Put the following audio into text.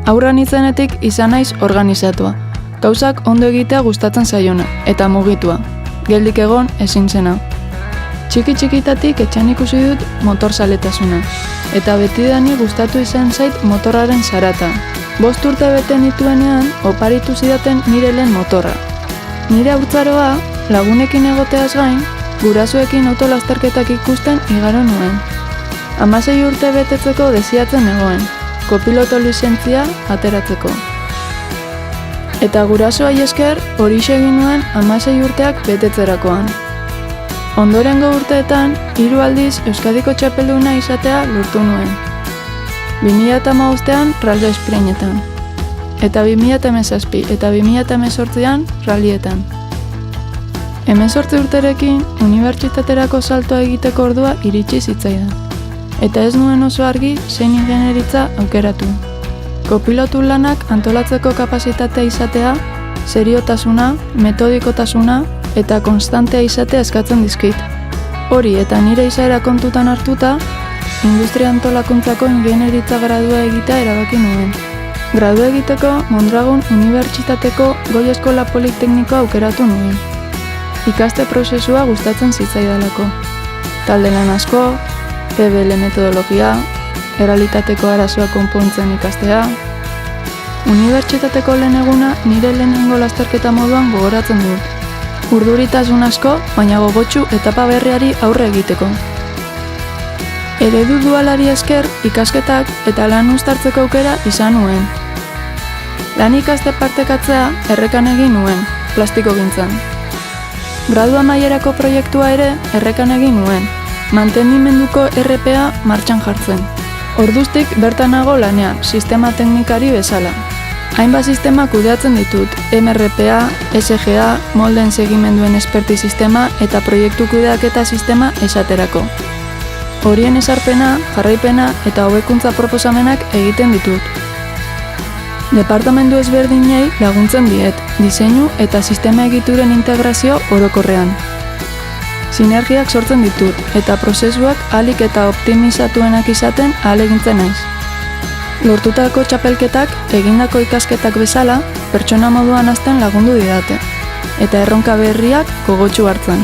Aurran izenetik izan naiz organizatua. Gauzak ondo egitea gustatzen zaiona, eta mugitua. Geldik egon ezin zena. Txiki-txikitatik etxean ikusi dut motorzaletasuna. Eta betidani gustatu izan zait motorraren zarata. 5 urte bete nituenean, oparitu zidaten nire lehen motorra. Nire haurtzaroa, lagunekin egoteaz gain, gurasoekin autolasterketak ikusten igaro nuen. 16 urte betetzeko desiatzen egoen, kopiloto lizentzia ateratzeko. Eta gurasoai esker horixe egin nuen 16 urteak betetzerakoan. Ondorengo urteetan, 3 aldiz Euskadiko txapelduna izatea lortu nuen. 2015an Rally Sprintetan, eta 2017 eta 2018an rallyetan. 18 urterekin unibertsitaterako saltoa egiteko ordua iritsi zitzaidan, eta ez nuen oso argi zein ingenieritza aukeratu. Kopilotu lanak antolatzeko kapazitatea izatea, seriotasuna, metodikotasuna eta konstantea izatea eskatzen dizkit. Hori eta nire izaera kontutan hartuta, industria antolakuntzako ingeniaritza gradua egitea erabaki nuen. Gradua egiteko Mondragon Unibertsitateko Goi Eskola Politeknikoa aukeratu nuen. Ikaste prozesua gustatzen zitzaidalako. Talde lan asko, PBL metodologia, errealitateko arazoa konpontzen ikastea. Unibertsitateko lehen eguna nire lehenengo lasterketa moduan gogoratzen dut. Urduritasun asko, baina gogotsu etapa berriari aurre egiteko. Eredu dualari esker ikasketak eta lan uztartzeko aukera izan nuen. Lan ikaste partekatzea errekan egin nuen, plastikogintzan. Gradu amaierako proiektua ere errekan egin nuen, mantendimenduko RPA martxan jartzen. Orduztik bertan nago lanean, sistema teknikari bezala. Hainbat sistema kudeatzen ditut, MRPA, SGA, molden segimenduen esperti sistema eta proiektu kudeaketa sistema esaterako. Horien ezarpena, jarraipena eta hobekuntza proposamenak egiten ditut. Departamentu ezberdinei laguntzen diet, diseinu eta sistema egituren integrazio orokorrean. Sinergiak sortzen ditut eta prozesuak ahalik eta optimizatuenak izaten ahalegintzen naiz. Lortutako txapelketak egindako ikasketak bezala pertsona moduan hasten lagundu didate, eta erronka berriak gogotsu hartzen.